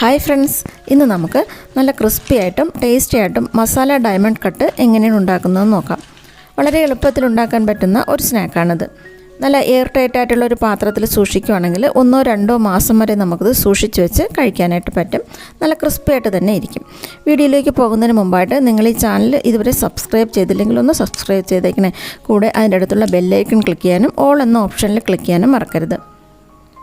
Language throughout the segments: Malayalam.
ഹായ് ഫ്രണ്ട്സ്, ഇന്ന് നമുക്ക് നല്ല ക്രിസ്പി ആയിട്ടും ടേസ്റ്റി ആയിട്ടും മസാല ഡയമണ്ട് കട്ട് എങ്ങനെയാണ് ഉണ്ടാക്കുന്നതെന്ന് നോക്കാം. വളരെ എളുപ്പത്തിൽ ഉണ്ടാക്കാൻ പറ്റുന്ന ഒരു സ്നാക്കാണിത്. നല്ല എയർ ടൈറ്റ് ആയിട്ടുള്ള ഒരു പാത്രത്തിൽ സൂക്ഷിക്കുകയാണെങ്കിൽ 1-2 മാസം വരെ നമുക്കിത് സൂക്ഷിച്ച് വെച്ച് കഴിക്കാനായിട്ട് പറ്റും. നല്ല ക്രിസ്പി ആയിട്ട് തന്നെ ഇരിക്കും. വീഡിയോയിലേക്ക് പോകുന്നതിന് മുമ്പായിട്ട് നിങ്ങൾ ഈ ചാനൽ ഇതുവരെ സബ്സ്ക്രൈബ് ചെയ്തില്ലെങ്കിൽ ഒന്ന് സബ്സ്ക്രൈബ് ചെയ്തേക്കണേ. കൂടെ അതിൻ്റെ അടുത്തുള്ള ബെല്ലൈക്കൺ ക്ലിക്ക് ചെയ്യാനും ഓൾ എന്ന ഓപ്ഷനിൽ ക്ലിക്ക് ചെയ്യാനും മറക്കരുത്.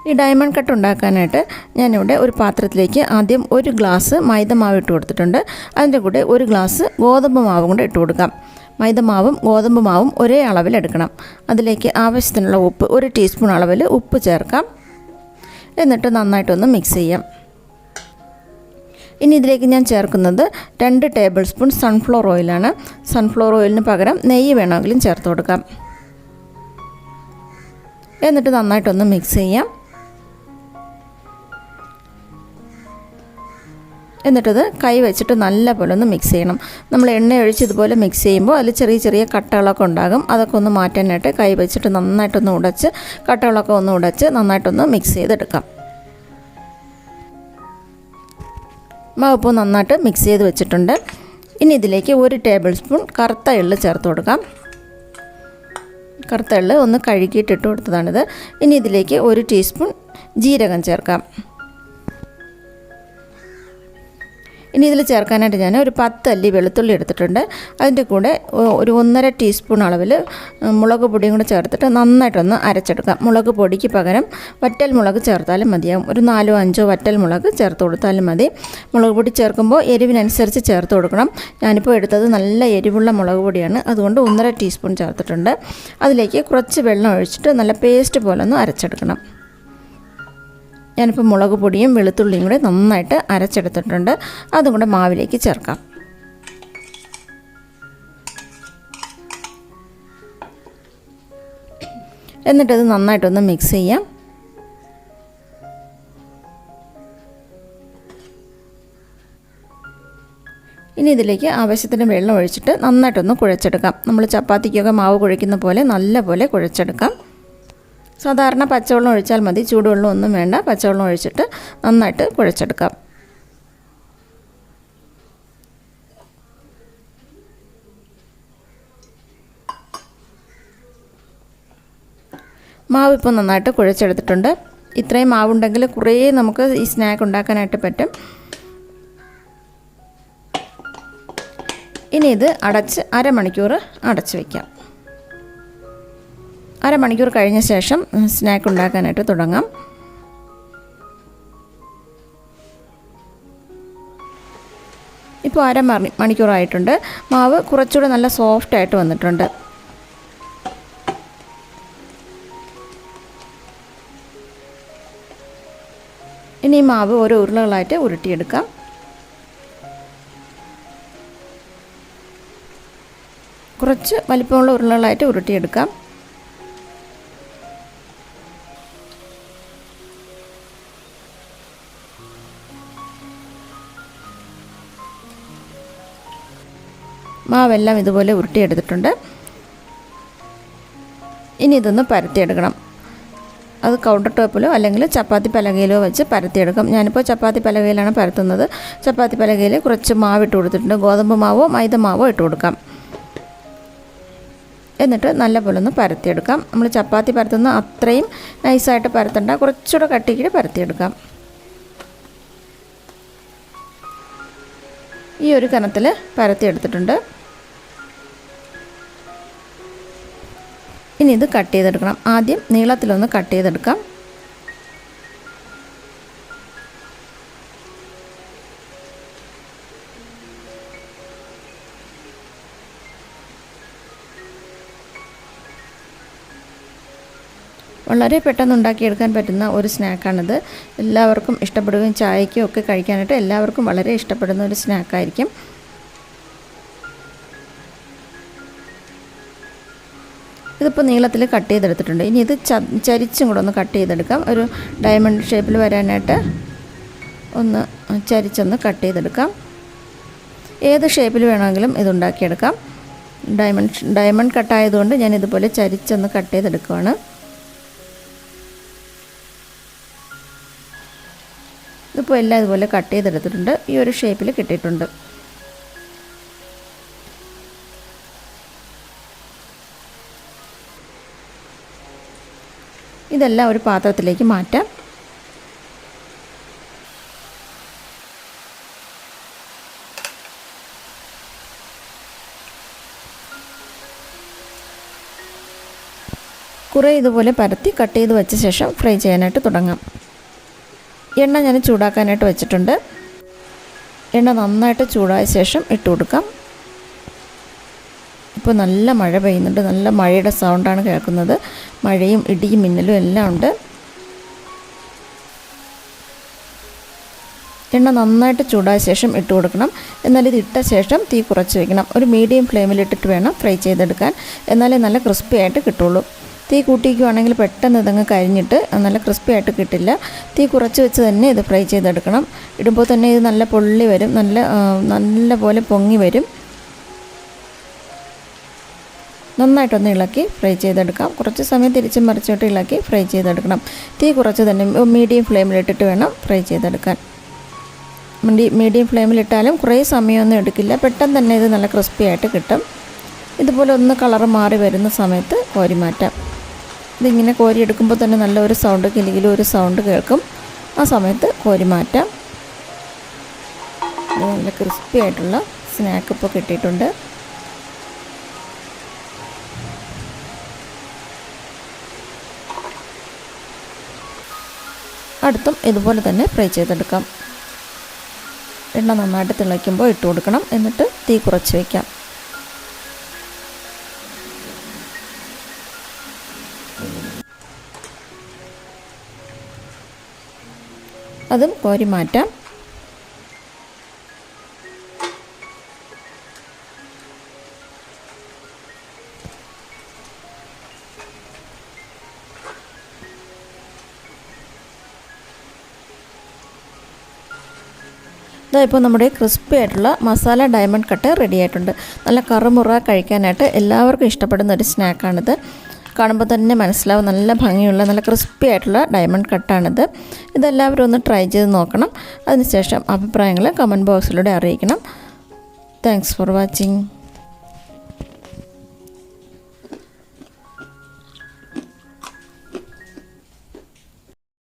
ഈ ഡയമണ്ട് കട്ട് ഉണ്ടാക്കാനായിട്ട് ഞാനിവിടെ ഒരു പാത്രത്തിലേക്ക് ആദ്യം 1 ഗ്ലാസ് മൈദമാവ് ഇട്ട് കൊടുത്തിട്ടുണ്ട്. അതിൻ്റെ കൂടെ 1 ഗ്ലാസ് ഗോതമ്പ് മാവും കൂടെ ഇട്ട് കൊടുക്കാം. മൈദമാവും ഗോതമ്പ് മാവും ഒരേ അളവിലെടുക്കണം. അതിലേക്ക് ആവശ്യത്തിനുള്ള ഉപ്പ് 1 ടീസ്പൂൺ അളവിൽ ഉപ്പ് ചേർക്കാം. എന്നിട്ട് നന്നായിട്ടൊന്ന് മിക്സ് ചെയ്യാം. ഇനി ഇതിലേക്ക് ഞാൻ ചേർക്കുന്നത് 2 ടേബിൾ സ്പൂൺ സൺഫ്ലവർ ഓയിലാണ്. സൺഫ്ലവർ ഓയിലിന് പകരം നെയ്യ് വേണമെങ്കിലും ചേർത്ത് കൊടുക്കാം. എന്നിട്ട് നന്നായിട്ടൊന്ന് മിക്സ് ചെയ്യാം. എന്നിട്ടത് കൈ വെച്ചിട്ട് നല്ലപോലെ ഒന്ന് മിക്സ് ചെയ്യണം. നമ്മൾ എണ്ണ ഒഴിച്ച് ഇതുപോലെ മിക്സ് ചെയ്യുമ്പോൾ അതിൽ ചെറിയ ചെറിയ കട്ടകളൊക്കെ ഉണ്ടാകും. അതൊക്കെ ഒന്ന് മാറ്റാനായിട്ട് കൈ വെച്ചിട്ട് നന്നായിട്ടൊന്ന് ഉടച്ച് കട്ടകളൊക്കെ ഒന്ന് ഉടച്ച് നന്നായിട്ടൊന്ന് മിക്സ് ചെയ്തെടുക്കാം. മാവ് ഇപ്പോൾ നന്നായിട്ട് മിക്സ് ചെയ്ത് വെച്ചിട്ടുണ്ട്. ഇനി ഇതിലേക്ക് 1 ടേബിൾ സ്പൂൺ കറുത്ത എള്ള് ചേർത്ത് കൊടുക്കാം. കറുത്ത എള്ള് ഒന്ന് കഴുകിയിട്ടിട്ട് കൊടുത്തതാണിത്. ഇനി ഇതിലേക്ക് 1 ടീസ്പൂൺ ജീരകം ചേർക്കാം. ഇനി ഇതിൽ ചേർക്കാനായിട്ട് ഞാൻ ഒരു 10 അല്ലി വെളുത്തുള്ളി എടുത്തിട്ടുണ്ട്. അതിൻ്റെ കൂടെ ഒരു 1.5 ടീസ്പൂൺ അളവിൽ മുളക് പൊടിയും കൂടെ ചേർത്തിട്ട് നന്നായിട്ടൊന്ന് അരച്ചെടുക്കാം. മുളക് പൊടിക്ക് പകരം വറ്റൽ മുളക് ചേർത്താലും മതിയാവും. ഒരു 4-5 വറ്റൽ മുളക് ചേർത്ത് കൊടുത്താലും മതി. മുളക് പൊടി ചേർക്കുമ്പോൾ എരിവിനനുസരിച്ച് ചേർത്ത് കൊടുക്കണം. ഞാനിപ്പോൾ എടുത്തത് നല്ല എരിവുള്ള മുളക് പൊടിയാണ്, അതുകൊണ്ട് 1.5 ടീസ്പൂൺ ചേർത്തിട്ടുണ്ട്. അതിലേക്ക് കുറച്ച് വെള്ളം ഒഴിച്ചിട്ട് നല്ല പേസ്റ്റ് പോലെ ഒന്ന് അരച്ചെടുക്കണം. ഞാനിപ്പോൾ മുളക് പൊടിയും വെളുത്തുള്ളിയും കൂടെ നന്നായിട്ട് അരച്ചെടുത്തിട്ടുണ്ട്. അതും കൂടെ മാവിലേക്ക് ചേർക്കാം. എന്നിട്ടത് നന്നായിട്ടൊന്ന് മിക്സ് ചെയ്യാം. ഇനി ഇതിലേക്ക് ആവശ്യത്തിന് വെള്ളം ഒഴിച്ചിട്ട് നന്നായിട്ടൊന്ന് കുഴച്ചെടുക്കാം. നമ്മൾ ചപ്പാത്തിക്കൊക്കെ മാവ് കുഴയ്ക്കുന്ന പോലെ നല്ലപോലെ കുഴച്ചെടുക്കാം. സാധാരണ പച്ചവെള്ളം ഒഴിച്ചാൽ മതി, ചൂടുവെള്ളം ഒന്നും വേണ്ട. പച്ചവെള്ളം ഒഴിച്ചിട്ട് നന്നായിട്ട് കുഴച്ചെടുക്കാം. മാവ് ഇപ്പോൾ നന്നായിട്ട് കുഴച്ചെടുത്തിട്ടുണ്ട്. ഇത്രയും മാവുണ്ടെങ്കിൽ കുറേ നമുക്ക് ഈ സ്നാക്ക് ഉണ്ടാക്കാനായിട്ട് പറ്റും. ഇനി ഇത് അടച്ച് അരമണിക്കൂർ അടച്ച് വയ്ക്കാം. അരമണിക്കൂർ കഴിഞ്ഞ ശേഷം സ്നാക്ക് ഉണ്ടാക്കാനായിട്ട് തുടങ്ങാം. ഇപ്പോൾ അരമണിക്കൂറായിട്ടുണ്ട്. മാവ് കുറച്ചുകൂടെ നല്ല സോഫ്റ്റായിട്ട് വന്നിട്ടുണ്ട്. ഇനി ഈ മാവ് ഓരോ ഉരുളകളായിട്ട് ഉരുട്ടിയെടുക്കാം. കുറച്ച് വലിപ്പമുള്ള ഉരുളകളായിട്ട് ഉരുട്ടിയെടുക്കാം. മാവെല്ലാം ഇതുപോലെ ഉരുട്ടിയെടുത്തിട്ടുണ്ട്. ഇനി ഇതൊന്ന് പരത്തിയെടുക്കണം. അത് കൗണ്ടർ ടോപ്പിലോ അല്ലെങ്കിൽ ചപ്പാത്തി പലകയിലോ വെച്ച് പരത്തിയെടുക്കാം. ഞാനിപ്പോൾ ചപ്പാത്തി പലകയിലാണ് പരത്തുന്നത്. ചപ്പാത്തി പലകയിൽ കുറച്ച് മാവ് ഇട്ട് കൊടുത്തിട്ടുണ്ട്. ഗോതമ്പ് മാവോ മൈദ മാവോ ഇട്ട് കൊടുക്കാം. എന്നിട്ട് നല്ലപോലെ ഒന്ന് പരത്തിയെടുക്കാം. നമ്മൾ ചപ്പാത്തി പരത്തുന്ന അത്രയും നൈസായിട്ട് പരത്തണ്ട, കുറച്ചുകൂടെ കട്ടിക്കിട്ട് പരത്തിയെടുക്കാം. ഈ ഒരു കനത്തിൽ പരത്തിയെടുത്തിട്ടുണ്ട്. ഇനി ഇത് കട്ട് ചെയ്തെടുക്കണം. ആദ്യം നീളത്തിലൊന്ന് കട്ട് ചെയ്തെടുക്കാം. വളരെ പെട്ടെന്ന് ഉണ്ടാക്കിയെടുക്കാൻ പറ്റുന്ന ഒരു സ്നാക്കാണിത്. എല്ലാവർക്കും ഇഷ്ടപ്പെടുകയും ചായയ്ക്കും ഒക്കെ കഴിക്കാനായിട്ട് എല്ലാവർക്കും വളരെ ഇഷ്ടപ്പെടുന്ന ഒരു സ്നാക്കായിരിക്കും. ഇതിപ്പോൾ നീളത്തിൽ കട്ട് ചെയ്തെടുത്തിട്ടുണ്ട്. ഇനി ഇത് ചരിച്ചും കൂടെ ഒന്ന് കട്ട് ചെയ്തെടുക്കാം. ഒരു ഡയമണ്ട് ഷേപ്പിൽ വരാനായിട്ട് ഒന്ന് ചരിച്ചൊന്ന് കട്ട് ചെയ്തെടുക്കാം. ഏത് ഷേപ്പിൽ വേണമെങ്കിലും ഇതുണ്ടാക്കിയെടുക്കാം. ഡയമണ്ട് കട്ടായതുകൊണ്ട് ഞാൻ ഇതുപോലെ ചരിച്ചൊന്ന് കട്ട് ചെയ്തെടുക്കുവാണ്. അപ്പോൾ എല്ലാം ഇതുപോലെ കട്ട് ചെയ്തെടുത്തിട്ടുണ്ട്. ഈ ഒരു ഷേപ്പിൽ കിട്ടിയിട്ടുണ്ട്. ഇതെല്ലാം ഒരു പാത്രത്തിലേക്ക് മാറ്റാം. കുറേ ഇതുപോലെ പരത്തി കട്ട് ചെയ്ത് വെച്ച ശേഷം ഫ്രൈ ചെയ്യാനായിട്ട് തുടങ്ങാം. എണ്ണ ഞാൻ ചൂടാക്കാനായിട്ട് വെച്ചിട്ടുണ്ട്. എണ്ണ നന്നായിട്ട് ചൂടായ ശേഷം ഇട്ട് കൊടുക്കാം. ഇപ്പോൾ നല്ല മഴ പെയ്യുന്നുണ്ട്. നല്ല മഴയുടെ സൗണ്ടാണ് കേൾക്കുന്നത്. മഴയും ഇടിയും മിന്നലും എല്ലാം ഉണ്ട്. എണ്ണ നന്നായിട്ട് ചൂടായ ശേഷം ഇട്ട് കൊടുക്കണം. എന്നാൽ ഇത് ഇട്ട ശേഷം തീ കുറച്ച് വയ്ക്കണം. ഒരു മീഡിയം ഫ്ലെയിമിലിട്ടിട്ട് വേണം ഫ്രൈ ചെയ്തെടുക്കാൻ. എന്നാലേ നല്ല ക്രിസ്പി ആയിട്ട് കിട്ടുള്ളൂ. തീ കൂട്ടിക്കുകയാണെങ്കിൽ പെട്ടെന്ന് ഇതങ്ങ് കരിഞ്ഞിട്ട് നല്ല ക്രിസ്പി ആയിട്ട് കിട്ടില്ല. തീ കുറച്ച് വെച്ച് തന്നെ ഇത് ഫ്രൈ ചെയ്തെടുക്കണം. ഇടുമ്പോൾ തന്നെ ഇത് നല്ല പൊള്ളി വരും. നല്ല പോലെ പൊങ്ങി വരും. നന്നായിട്ടൊന്ന് ഇളക്കി ഫ്രൈ ചെയ്തെടുക്കാം. കുറച്ച് സമയം തിരിച്ചും മറിച്ചിട്ട് ഇളക്കി ഫ്രൈ ചെയ്തെടുക്കണം. തീ കുറച്ച് തന്നെ മീഡിയം ഫ്ലെയിമിലിട്ടിട്ട് വേണം ഫ്രൈ ചെയ്തെടുക്കാൻ. മീഡിയം ഫ്ലെയിമിലിട്ടാലും കുറേ സമയമൊന്നും എടുക്കില്ല. പെട്ടെന്ന് തന്നെ ഇത് നല്ല ക്രിസ്പി ആയിട്ട് കിട്ടും. ഇതുപോലെ ഒന്ന് കളറ് മാറി വരുന്ന സമയത്ത് കോരി മാറ്റാം. ഇതിങ്ങനെ കോരി എടുക്കുമ്പോൾ തന്നെ നല്ലൊരു സൗണ്ട്, കിലുകിലും ഒരു സൗണ്ട് കേൾക്കും. ആ സമയത്ത് കോരി മാറ്റാം. നല്ല ക്രിസ്പി ആയിട്ടുള്ള സ്നാക്ക് ഇപ്പോൾ കിട്ടിയിട്ടുണ്ട്. അടുത്തും ഇതുപോലെ തന്നെ ഫ്രൈ ചെയ്തെടുക്കാം. എണ്ണ നന്നായിട്ട് തിളയ്ക്കുമ്പോൾ ഇട്ട് കൊടുക്കണം. എന്നിട്ട് തീ കുറച്ച് വയ്ക്കാം. അതും കോരി മാറ്റാം. ഇതാ ഇപ്പോൾ നമ്മുടെ ക്രിസ്പി ആയിട്ടുള്ള മസാല ഡയമണ്ട് കട്ട് റെഡി ആയിട്ടുണ്ട്. നല്ല കറുമുറ കഴിക്കാനായിട്ട് എല്ലാവർക്കും ഇഷ്ടപ്പെടുന്ന ഒരു സ്നാക്കാണിത്. കാണുമ്പോൾ തന്നെ മനസ്സിലാവും. നല്ല ഭംഗിയുള്ള നല്ല ക്രിസ്പി ആയിട്ടുള്ള ഡയമണ്ട് കട്ടാണിത്. ഇതെല്ലാവരും ഒന്ന് ട്രൈ ചെയ്ത് നോക്കണം. അതിനുശേഷം അഭിപ്രായങ്ങൾ കമൻറ്റ് ബോക്സിലൂടെ അറിയിക്കണം. Thanks for watching.